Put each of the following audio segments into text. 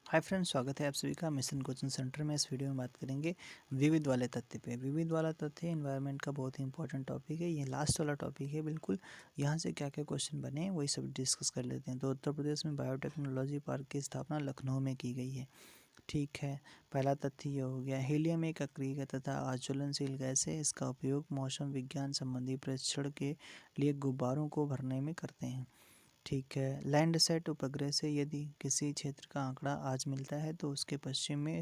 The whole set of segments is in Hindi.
हाय फ्रेंड्स, स्वागत है आप सभी का मिशन कोचिंग सेंटर में। इस वीडियो में बात करेंगे विविध वाले तथ्य पे। विविध वाला तथ्य एनवायरनमेंट का बहुत ही इंपॉर्टेंट टॉपिक है। ये लास्ट वाला टॉपिक है बिल्कुल। यहाँ से क्या क्या क्वेश्चन बने हैं वही सब डिस्कस कर लेते हैं। तो उत्तर प्रदेश में बायोटेक्नोलॉजी पार्क की स्थापना लखनऊ में की गई है। ठीक है, पहला तथ्य ये हो गया। हीलियम एक अक्रिय तथा अज्वलनशील गैस है। इसका उपयोग मौसम विज्ञान संबंधी परीक्षण के लिए गुब्बारों को भरने में करते हैं। ठीक है, लैंडसैट उपग्रह से यदि किसी क्षेत्र का आंकड़ा आज मिलता है तो उसके पश्चिम में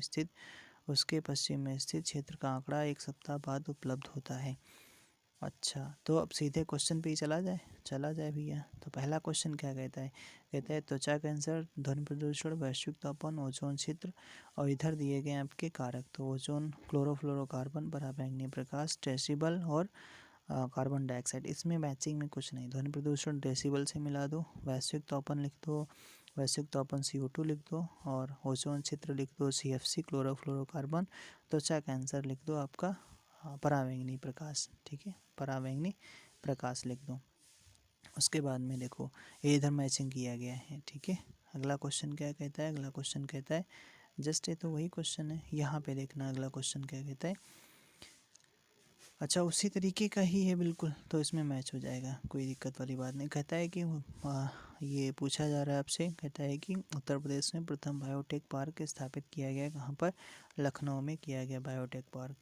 स्थित क्षेत्र का आंकड़ा एक सप्ताह बाद उपलब्ध होता है। अच्छा, तो अब सीधे क्वेश्चन पे ही चला जाए भैया। तो पहला क्वेश्चन क्या कहता है? कहता है त्वचा कैंसर, ध्वनि प्रदूषण, वैश्विक तापमान, ओजोन क्षेत्र और इधर दिए गए आपके कारक। तो ओजोन, क्लोरोफ्लोरोकार्बन, पराबैंगनी प्रकाश, डेसिबल और कार्बन डाइऑक्साइड। इसमें मैचिंग में कुछ नहीं। ध्वनि प्रदूषण डेसिबल से मिला दो, वैश्विक तापमान लिख दो, वैश्विक तापमान CO2 लिख दो और ओजोन क्षेत्र लिख दो CFC क्लोरोफ्लोरोकार्बन। त्वचा कैंसर लिख दो आपका पराबैंगनी प्रकाश। ठीक है, पराबैंगनी प्रकाश लिख दो। उसके बाद में देखो ये इधर मैचिंग किया गया है। ठीक है, अगला क्वेश्चन क्या कहता है? अगला क्वेश्चन कहता है जस्ट ये तो वही क्वेश्चन है। यहाँ पे देखना अगला क्वेश्चन क्या कहता है। अच्छा, उसी तरीके का ही है बिल्कुल, तो इसमें मैच हो जाएगा, कोई दिक्कत वाली बात नहीं। कहता है कि ये पूछा जा रहा है आपसे। कहता है कि उत्तर प्रदेश में प्रथम बायोटेक पार्क स्थापित किया गया कहाँ पर? लखनऊ में किया गया बायोटेक पार्क।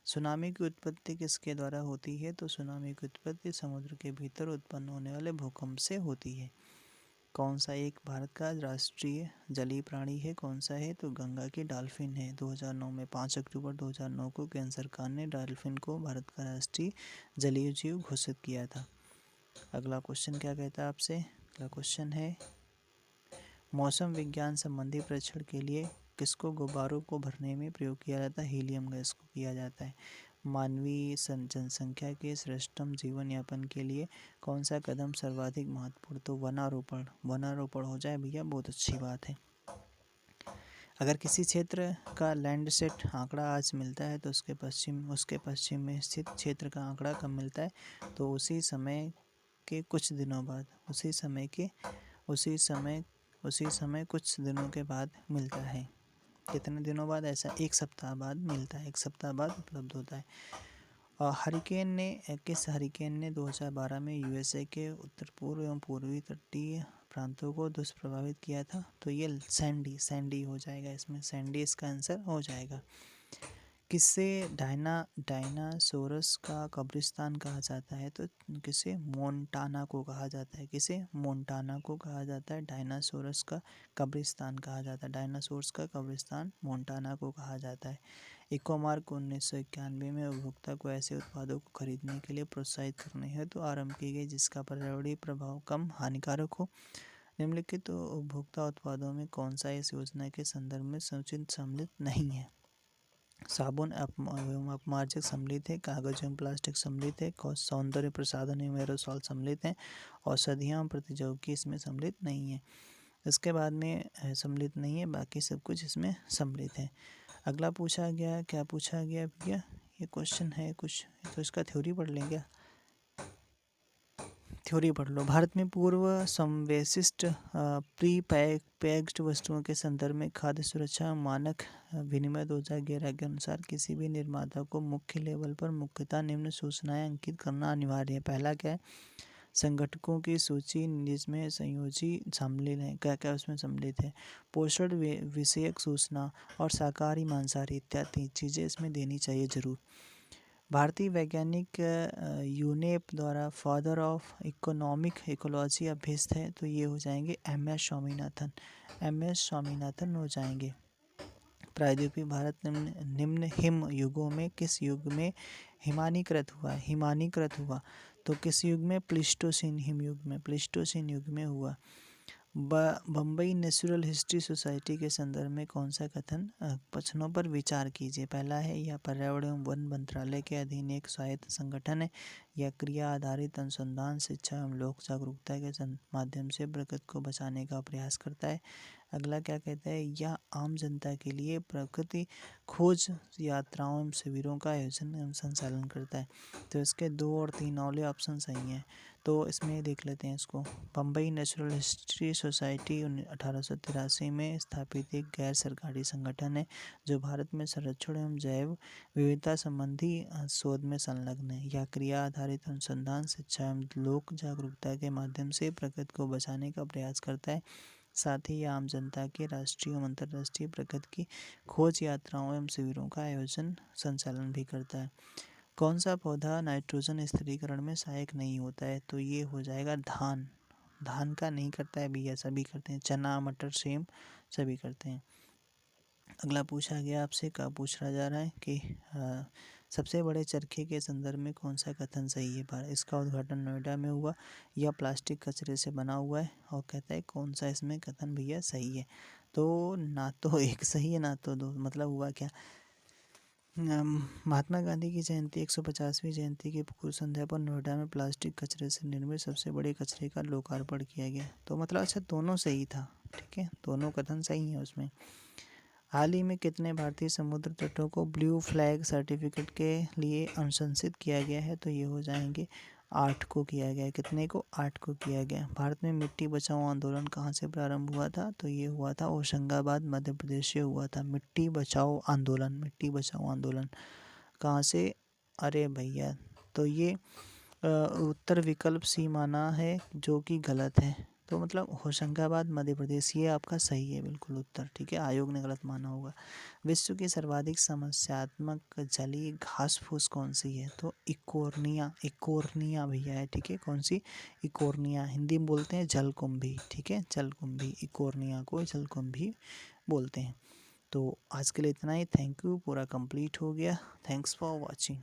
सुनामी की उत्पत्ति किसके द्वारा होती है? तो सुनामी की उत्पत्ति समुद्र के भीतर उत्पन्न होने वाले भूकंप से होती है। कौन सा एक भारत का राष्ट्रीय जलीय प्राणी है? कौन सा है? तो गंगा की डॉल्फिन है। 2009 में 5 अक्टूबर 2009 को केंद्र सरकार ने डॉल्फिन को भारत का राष्ट्रीय जलीय जीव घोषित किया था। अगला क्वेश्चन क्या कहता है आपसे? अगला क्वेश्चन है मौसम विज्ञान संबंधी परीक्षण के लिए किसको गुब्बारों को भरने में प्रयोग किया जाता है? हीलियम गैस को किया जाता है। मानवीय जनसंख्या के श्रेष्ठतम जीवन यापन के लिए कौन सा कदम सर्वाधिक महत्वपूर्ण? तो वनारोपण। वनारोपण हो जाए भैया, बहुत अच्छी बात है। अगर किसी क्षेत्र का लैंडसेट आंकड़ा आज मिलता है तो उसके पश्चिम में स्थित क्षेत्र का आंकड़ा कब मिलता है? तो उसी समय के कुछ दिनों बाद, उसी समय कुछ दिनों के बाद मिलता है। कितने दिनों बाद? ऐसा एक सप्ताह बाद मिलता है, एक सप्ताह बाद उपलब्ध होता है। और किस हरिकेन ने 2012 में USA के उत्तर पूर्व एवं पूर्वी तटीय प्रांतों को दुष्प्रभावित किया था? तो ये सैंडी हो जाएगा। इसमें सैंडी इसका आंसर हो जाएगा। किसे डायनासोरस का कब्रिस्तान कहा जाता है? तो किसे मोन्टाना को कहा जाता है। किसे मोन्टाना को कहा जाता है। डायनासोरस का कब्रिस्तान कहा जाता है। डायनासोरस का कब्रिस्तान मोन्टाना को कहा जाता है। इकोमार्क 1991 में उपभोक्ता को ऐसे उत्पादों को खरीदने के लिए प्रोत्साहित करने हेतु आरंभ की गई जिसका पर्यावरणीय प्रभाव कम हानिकारक हो। निम्नलिखित तो उपभोक्ता उत्पादों में कौन सा इस योजना के संदर्भ में समुचित सम्मिलित नहीं है? साबुन एवं अपमार्जक सम्मिलित है। कागज एवं प्लास्टिक सम्मिलित है। सौंदर्य प्रसाधन एवं एरोसॉल सम्मिलित हैं। औषधियाँ एवं प्रतिजैविकी इसमें सम्मिलित नहीं है। इसके बाद में सम्मिलित नहीं है, बाकी सब कुछ इसमें सम्मिलित है। अगला पूछा गया, क्या पूछा गया भैया? ये क्वेश्चन है कुछ, तो इसका थ्योरी पढ़ लें क्या? थ्योरी पढ़ लो। भारत में पूर्व संवेशिष्ट प्री पैक्ड वस्तुओं के संदर्भ में खाद्य सुरक्षा मानक विनिमय 2011 के अनुसार किसी भी निर्माता को मुख्य लेवल पर मुख्यतः निम्न सूचनाएं अंकित करना अनिवार्य है। पहला क्या है? संगठकों की सूची जिसमें संयोजी सम्मिलित है। क्या क्या उसमें सम्मिलित है? पोषण विषयक सूचना और शाकाहारी मांसाहारी इत्यादि चीज़ें इसमें देनी चाहिए जरूर। भारतीय वैज्ञानिक यूनेप द्वारा फादर ऑफ इकोनॉमिक इकोलॉजी अभ्यस्त है, तो ये हो जाएंगे MS स्वामीनाथन हो जाएंगे। प्रायद्वीपीय भारत निम्न हिम युगों में किस युग में हिमानीकृत हुआ? तो किस युग में? प्लीस्टोसीन युग में हुआ। बम्बई नेचुरल हिस्ट्री सोसाइटी के संदर्भ में कौन सा कथन प्रश्नों पर विचार कीजिए? पहला है, यह पर्यावरण एवं वन मंत्रालय के अधीन एक स्वायत्त संगठन है। यह क्रिया आधारित अनुसंधान, शिक्षा एवं लोक जागरूकता के माध्यम से प्रकृति को बचाने का प्रयास करता है। अगला क्या कहता है, यह आम जनता के लिए प्रकृति खोज यात्राओं एवं शिविरों का आयोजन एवं संचालन करता है। तो इसके 2 और 3 वाले ऑप्शन सही हैं। तो इसमें देख लेते हैं इसको। बम्बई नेचुरल हिस्ट्री सोसाइटी 1883 में स्थापित एक गैर सरकारी संगठन है जो भारत में संरक्षण एवं जैव विविधता संबंधी शोध में संलग्न है। यह क्रिया आधारित अनुसंधान, शिक्षा एवं लोक जागरूकता के माध्यम से प्रकृति को बचाने का प्रयास करता है। साथ ही आम जनता के राष्ट्रीय एवं अंतर्राष्ट्रीय प्रकृति की खोज यात्राओं एवं शिविरों का आयोजन संचालन भी करता है। कौन सा पौधा नाइट्रोजन स्थिरीकरण में सहायक नहीं होता है, तो ये हो जाएगा धान। धान का नहीं करता है भैया, सभी करते हैं। चना, मटर, सेम सभी करते हैं। अगला पूछा गया आपसे, क्या पूछ रहा जा रहा है कि सबसे बड़े चरखे के संदर्भ में कौन सा कथन सही है। इसका उद्घाटन नोएडा में हुआ, यह प्लास्टिक कचरे से बना हुआ है, और कहता है कौन सा इसमें कथन भैया सही है। तो ना तो एक सही है ना तो दो, मतलब हुआ क्या, महात्मा गांधी की जयंती 150वीं जयंती की पूर्व संध्या पर नोएडा में प्लास्टिक कचरे से निर्मित सबसे बड़े कचरे का लोकार्पण किया गया। तो मतलब अच्छा दोनों सही था, ठीक है, दोनों कथन सही है उसमें। हाल ही में कितने भारतीय समुद्र तटों को ब्लू फ्लैग सर्टिफिकेट के लिए अनुशंसित किया गया है, तो ये हो जाएंगे 8 को किया गया। कितने को? 8 को किया गया। भारत में मिट्टी बचाओ आंदोलन कहाँ से प्रारंभ हुआ था, तो ये हुआ था होशंगाबाद मध्य प्रदेश से हुआ था। मिट्टी बचाओ आंदोलन, मिट्टी बचाओ आंदोलन कहाँ से? अरे भैया, तो ये उत्तर विकल्प सी माना है जो कि गलत है। तो मतलब होशंगाबाद मध्य प्रदेश, ये आपका सही है बिल्कुल उत्तर, ठीक है, आयोग ने गलत माना होगा। विश्व की सर्वाधिक समस्यात्मक जलीय घास फूस कौन सी है, तो इकोर्निया, इकोर्निया भैया है, ठीक है, कौन सी? इकोर्निया। हिंदी में बोलते हैं जलकुंभी, ठीक है, जलकुंभी, इकोर्निया को जलकुंभी बोलते हैं। तो आज के लिए इतना ही। थैंक यू, पूरा कंप्लीट हो गया। Thanks for watching.